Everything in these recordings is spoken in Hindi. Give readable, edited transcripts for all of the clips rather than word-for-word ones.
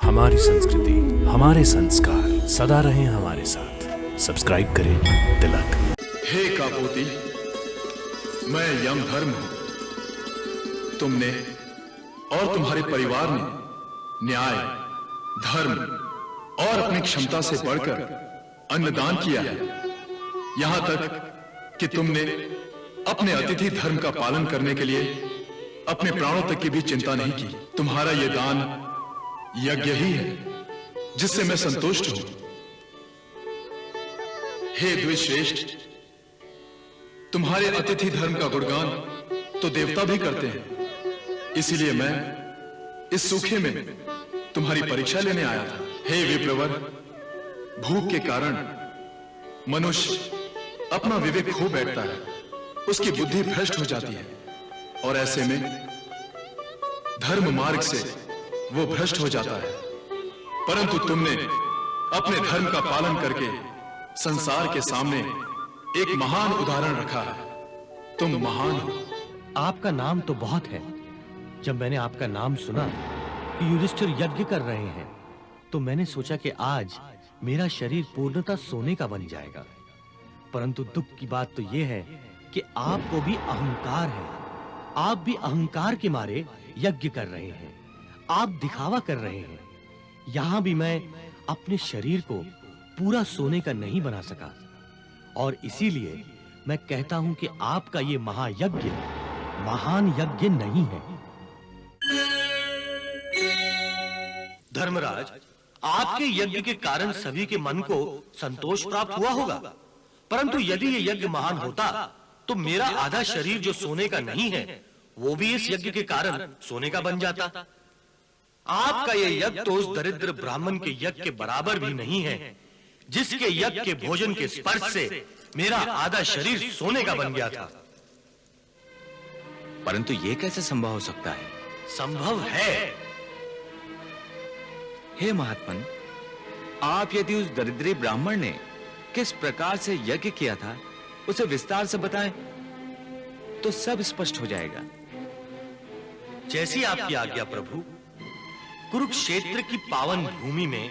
हमारी संस्कृति, हमारे संस्कार सदा रहें हमारे साथ। सब्सक्राइब करें तिलक। हे कापोती, मैं यमधर्म हूं। तुमने और तुम्हारे परिवार ने न्याय, धर्म और अपनी क्षमता से बढ़कर अन्नदान किया है। यहां तक कि तुमने अपने अतिथि धर्म का पालन करने के लिए अपने प्राणों तक की भी चिंता नहीं की। तुम्हारा यह दान यज्ञ ही है जिससे मैं संतुष्ट हूं। हे द्विश्रेष्ठ, तुम्हारे अतिथि धर्म का गुणगान तो देवता भी करते हैं, इसीलिए मैं इस सूखे में तुम्हारी परीक्षा लेने आया था। हे विप्रवर, भूख के कारण मनुष्य अपना विवेक खो बैठता है, उसकी बुद्धि भ्रष्ट हो जाती है और ऐसे में धर्म मार्ग से वो भ्रष्ट हो जाता है। परंतु तुमने अपने धर्म का पालन करके संसार के सामने एक महान उदाहरण रखा है। तुम महान हो। आपका नाम तो बहुत है। जब मैंने आपका नाम सुना कि युधिष्ठिर यज्ञ कर रहे हैं, तो मैंने सोचा कि आज मेरा शरीर पूर्णतः सोने का बन जाएगा। परंतु दुख की बात तो यह है कि आपको भी अहंकार है। आप भी अहंकार के मारे यज्ञ कर रहे हैं, आप दिखावा कर रहे हैं। यहां भी मैं अपने शरीर को पूरा सोने का नहीं बना सका और इसीलिए मैं कहता हूं कि आपका ये महायज्ञ महान यज्ञ नहीं है। धर्मराज, आपके यज्ञ के कारण सभी के मन को संतोष प्राप्त हुआ होगा, परंतु यदि ये यज्ञ महान होता तो मेरा आधा शरीर जो सोने का नहीं है वो भी इस यज्ञ के कारण सोने का बन जाता। आपका ये यज्ञ तो उस दरिद्र ब्राह्मण के यज्ञ के बराबर भी नहीं है जिसके यज्ञ के भोजन के स्पर्श से मेरा आधा शरीर सोने का बन गया था। परंतु यह कैसे संभव हो सकता है? संभव है। हे महात्मन, आप यदि उस दरिद्री ब्राह्मण ने किस प्रकार से यज्ञ किया था उसे विस्तार से बताएं तो सब स्पष्ट हो जाएगा। जैसी आपकी आज्ञा प्रभु। कुरुक्षेत्र की पावन भूमि में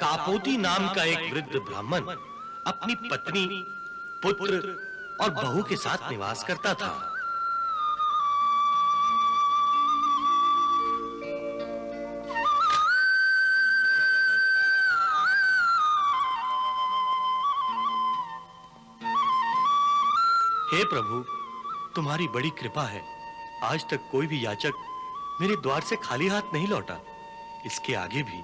कापोती नाम का एक वृद्ध ब्राह्मण अपनी पत्नी, पुत्र और बहू के साथ निवास करता था। हे प्रभु, तुम्हारी बड़ी कृपा है। आज तक कोई भी याचक मेरे द्वार से खाली हाथ नहीं लौटा। इसके आगे भी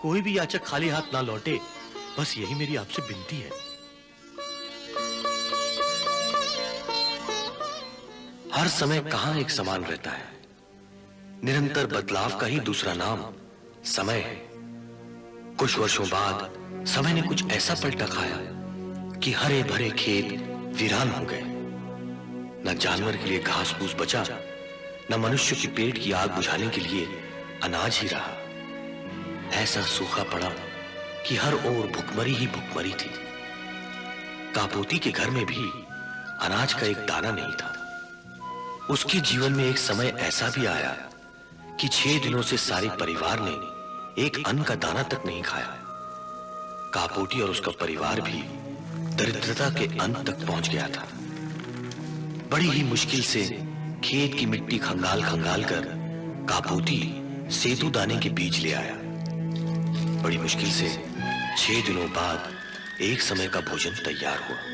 कोई भी याचक खाली हाथ ना लौटे, बस यही मेरी आपसे विनती है। हर समय कहां एक समान रहता है। निरंतर बदलाव का ही दूसरा नाम समय है। कुछ वर्षों बाद समय ने कुछ ऐसा पलटा खाया कि हरे भरे खेत वीरान हो गए। न जानवर के लिए घास फूस बचा, न मनुष्य के पेट की आग बुझाने के लिए अनाज ही रहा। ऐसा सूखा पड़ा कि हर ओर भुखमरी ही भुखमरी थी। कापोती के घर में भी अनाज का एक दाना नहीं था। उसके जीवन में एक समय ऐसा भी आया कि 6 दिनों से सारे परिवार ने एक अन्न का दाना तक नहीं खाया। कापोती और उसका परिवार भी दरिद्रता के अंत तक पहुंच गया था। बड़ी ही मुश्किल से खेत की मिट्टी खंगाल खंगाल कर कापोती सेतु दाने के बीज ले आया। बड़ी मुश्किल से 6 दिनों बाद एक समय का भोजन तैयार हुआ।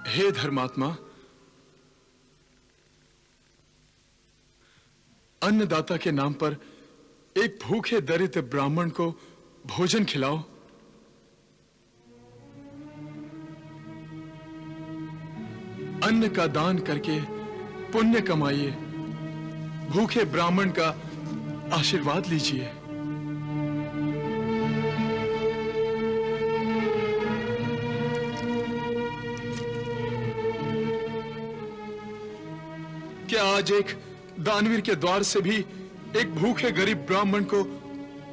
हे धर्मात्मा, अन्नदाता के नाम पर एक भूखे दरिद्र ब्राह्मण को भोजन खिलाओ। अन्न का दान करके पुण्य कमाइए, भूखे ब्राह्मण का आशीर्वाद लीजिए। क्या आज एक दानवीर के द्वार से भी एक भूखे गरीब ब्राह्मण को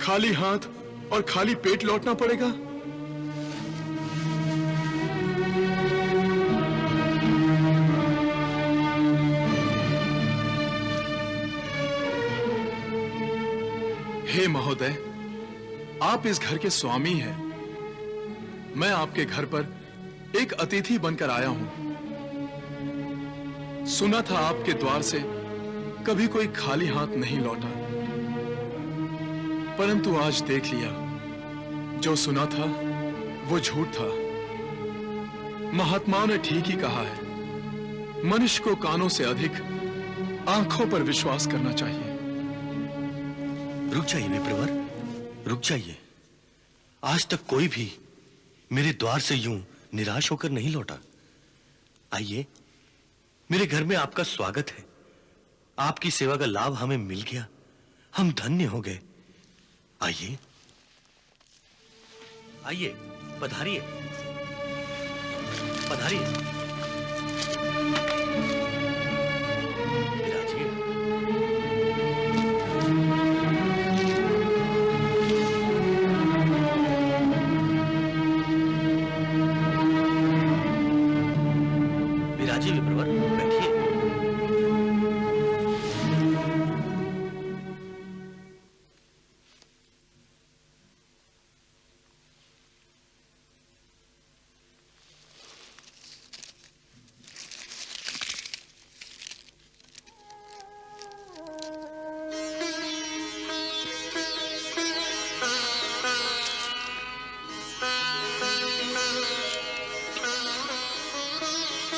खाली हाथ और खाली पेट लौटना पड़ेगा? हे महोदय, आप इस घर के स्वामी हैं। मैं आपके घर पर एक अतिथि बनकर आया हूं। सुना था आपके द्वार से कभी कोई खाली हाथ नहीं लौटा, परंतु आज देख लिया, जो सुना था वो झूठ था। महात्माओं ने ठीक ही कहा है, मनुष्य को कानों से अधिक आंखों पर विश्वास करना चाहिए। रुक जाइए विप्रवर, रुक जाइए। आज तक कोई भी मेरे द्वार से यूं निराश होकर नहीं लौटा। आइए, मेरे घर में आपका स्वागत है। आपकी सेवा का लाभ हमें मिल गया, हम धन्य हो गए। आइए आइए, पधारिए पधारिए, विराजिए। विराजिए विप्रवर, बैठिए।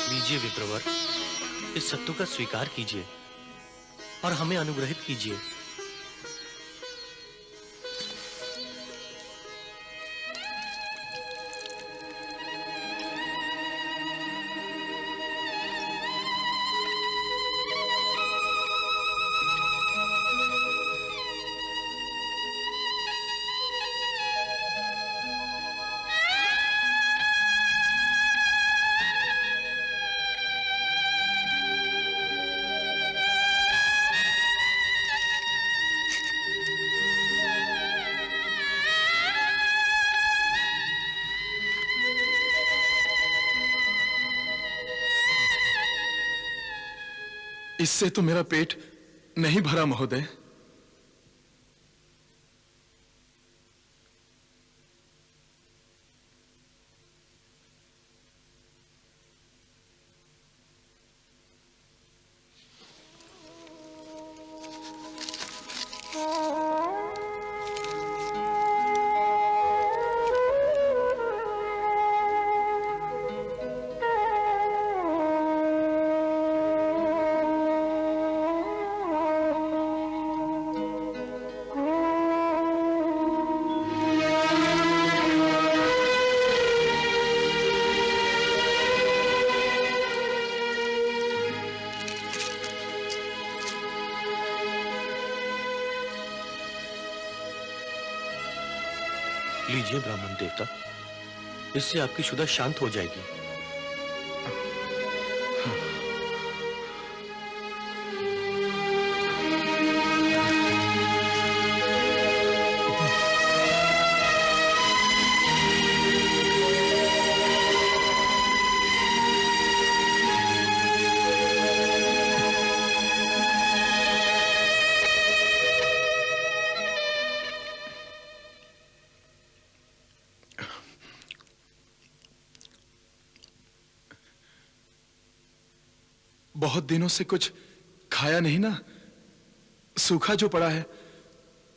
लीजिए विप्रवर, इस सत्तू का स्वीकार कीजिए और हमें अनुग्रहित कीजिए। इससे तो मेरा पेट नहीं भरा महोदय। लीजिए ब्राह्मण देवता, इससे आपकी क्षुधा शांत हो जाएगी। बहुत दिनों से कुछ खाया नहीं ना, सूखा जो पड़ा है।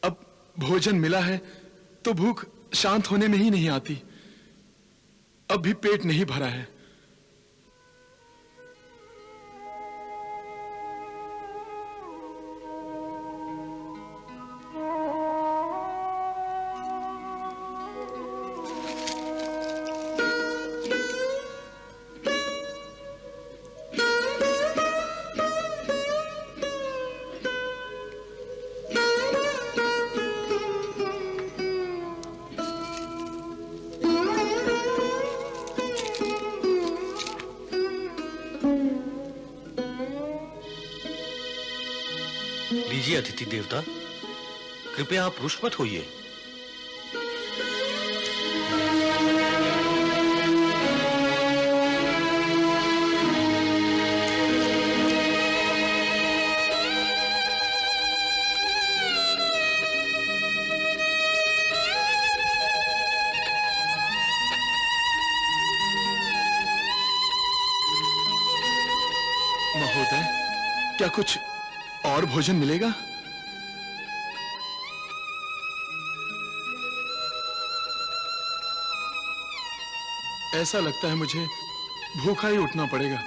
अब भोजन मिला है तो भूख शांत होने में ही नहीं आती। अब भी पेट नहीं भरा है। अतिथि देवता, कृपया आप रुष्ट मत होइए। महोदय, क्या कुछ और भोजन मिलेगा? ऐसा लगता है मुझे भूखा ही उठना पड़ेगा।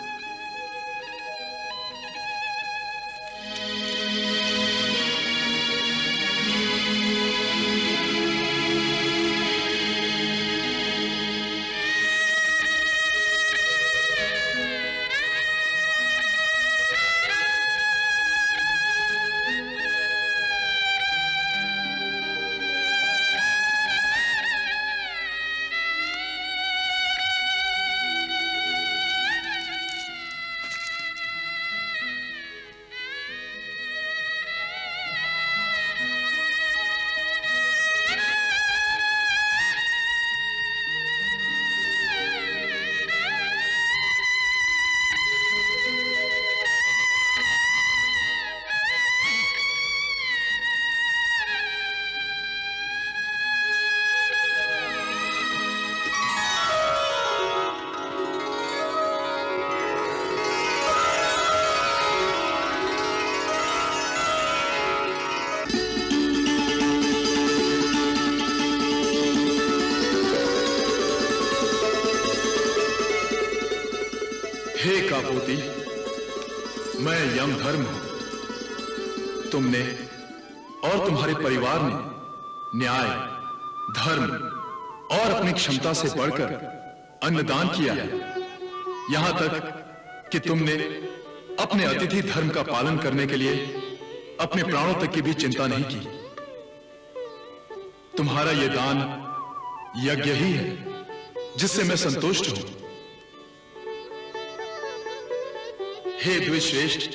हे कापोती, मैं यमधर्म हूं। तुमने और तुम्हारे परिवार ने न्याय, धर्म और अपनी क्षमता से बढ़कर अन्नदान किया है। यहां तक कि तुमने अपने अतिथि धर्म का पालन करने के लिए अपने प्राणों तक की भी चिंता नहीं की। तुम्हारा यह दान यज्ञ ही है जिससे मैं संतुष्ट हूं। हे द्विश्रेष्ठ,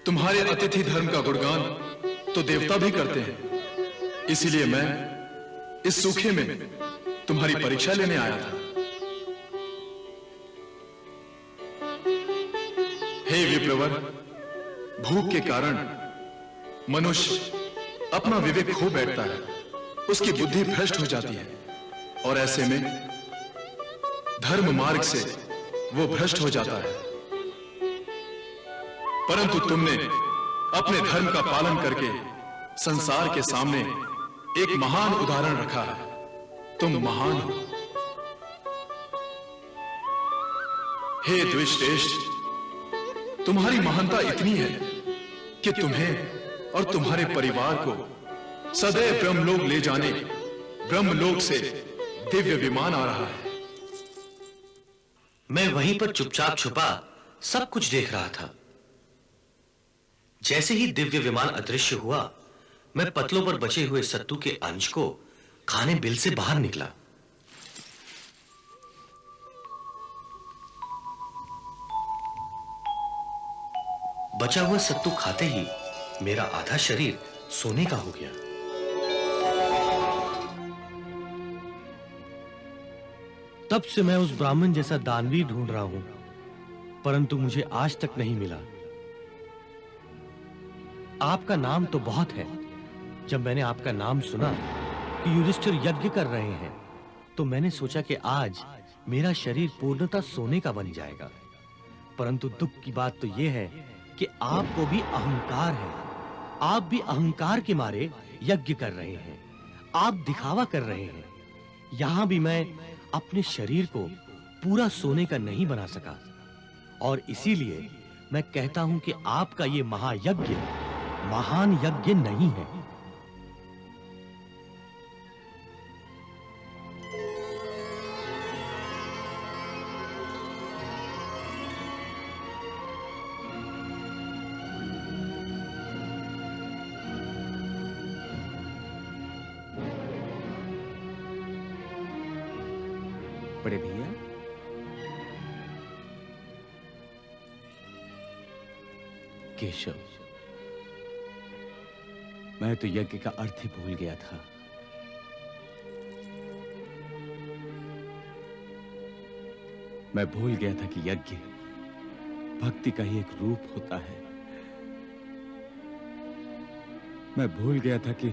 तुम्हारे अतिथि धर्म का गुणगान तो देवता भी करते हैं। इसीलिए मैं इस सूखे में तुम्हारी परीक्षा लेने आया था। हे विप्रवर, भूख के कारण मनुष्य अपना विवेक खो बैठता है, उसकी बुद्धि भ्रष्ट हो जाती है और ऐसे में धर्म मार्ग से वो भ्रष्ट हो जाता है। परंतु तुमने अपने धर्म का पालन करके संसार के सामने एक महान उदाहरण रखा है। तुम महान हो। हे द्विश्रेष्ठ, तुम्हारी महानता इतनी है कि तुम्हें और तुम्हारे परिवार को सदैव ब्रह्मलोक ले जाने ब्रह्मलोक से दिव्य विमान आ रहा है। मैं वहीं पर चुपचाप छुपा सब कुछ देख रहा था। जैसे ही दिव्य विमान अदृश्य हुआ, मैं पतलों पर बचे हुए सत्तू के अंश को खाने बिल से बाहर निकला। बचा हुआ सत्तू खाते ही मेरा आधा शरीर सोने का हो गया। तब से मैं उस ब्राह्मण जैसा दानवीर ढूंढ रहा हूं, परंतु मुझे आज तक नहीं मिला। आपका नाम तो बहुत है। जब मैंने आपका नाम सुना कि युधिष्ठिर यज्ञ कर रहे हैं, तो मैंने सोचा कि आज मेरा शरीर पूर्णतः सोने का बन जाएगा। परंतु दुख की बात तो यह है कि आपको भी अहंकार है। आप भी अहंकार के मारे यज्ञ कर रहे हैं। आप दिखावा कर रहे हैं। यहां भी मैं अपने शरीर को पूरा सोने का नहीं बना सका, और इसीलिए मैं कहता हूं कि आपका यह महायज्ञ महान यज्ञ नहीं है। बड़े भैया, केशव, मैं तो यज्ञ का अर्थ ही भूल गया था। मैं भूल गया था कि यज्ञ भक्ति का ही एक रूप होता है। मैं भूल गया था कि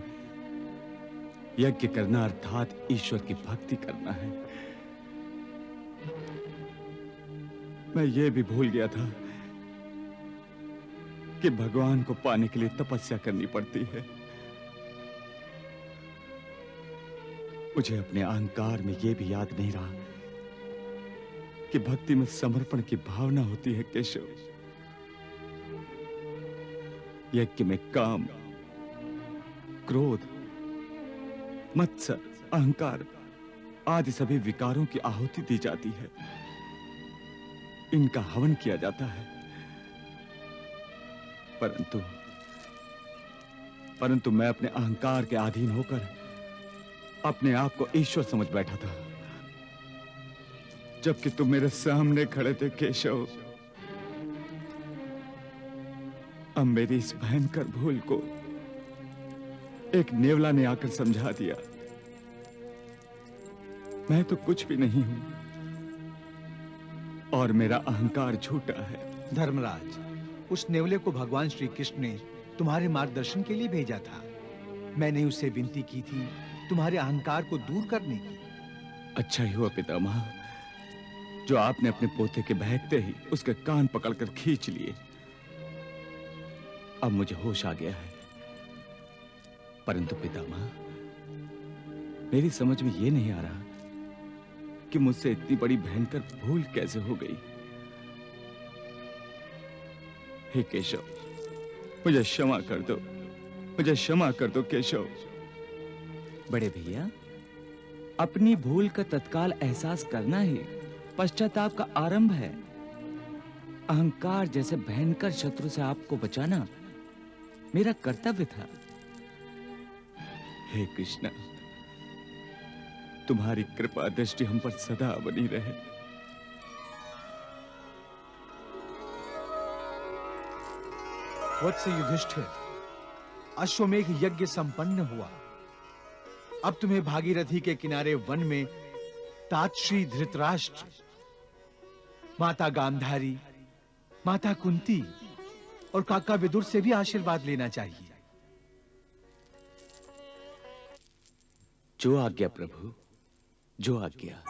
यज्ञ करना अर्थात ईश्वर की भक्ति करना है। मैं ये भी भूल गया था कि भगवान को पाने के लिए तपस्या करनी पड़ती है। मुझे अपने अहंकार में यह भी याद नहीं रहा कि भक्ति में समर्पण की भावना होती है केशव। यज्ञ में काम, क्रोध, मत्सर, अहंकार आदि सभी विकारों की आहुति दी जाती है। इनका हवन किया जाता है। परंतु मैं अपने अहंकार के अधीन होकर अपने आप को ईश्वर समझ बैठा था, जबकि तुम मेरे सामने खड़े थे केशव। अब मेरी इस भयंकर भूल को एक नेवला ने आकर समझा दिया। मैं तो कुछ भी नहीं हूं और मेरा अहंकार झूठा है। धर्मराज, उस नेवले को भगवान श्री कृष्ण ने तुम्हारे मार्गदर्शन के लिए भेजा था। मैंने उससे विनती की थी तुम्हारे अहंकार को दूर करने की। अच्छा ही हुआ पितामह जो आपने अपने पोते के बहकते ही उसके कान पकड़कर खींच लिए। अब मुझे होश आ गया है। परंतु पितामह, मेरी समझ में यह नहीं आ रहा कि मुझसे इतनी बड़ी भयंकर भूल कैसे हो गई। हे केशव, मुझे क्षमा कर दो, मुझे क्षमा कर दो केशव। बड़े भैया, अपनी भूल का तत्काल एहसास करना ही पश्चाताप का आरंभ है। अहंकार जैसे भयंकर शत्रु से आपको बचाना मेरा कर्तव्य था। हे कृष्ण, तुम्हारी कृपा दृष्टि हम पर सदा बनी रहे। वत्स युधिष्ठिर, अश्वमेघ यज्ञ संपन्न हुआ। अब तुम्हें भागीरथी के किनारे वन में तात श्री धृतराष्ट्र, माता गांधारी, माता कुंती और काका विदुर से भी आशीर्वाद लेना चाहिए। जो आज्ञा प्रभु, जो आज्ञा।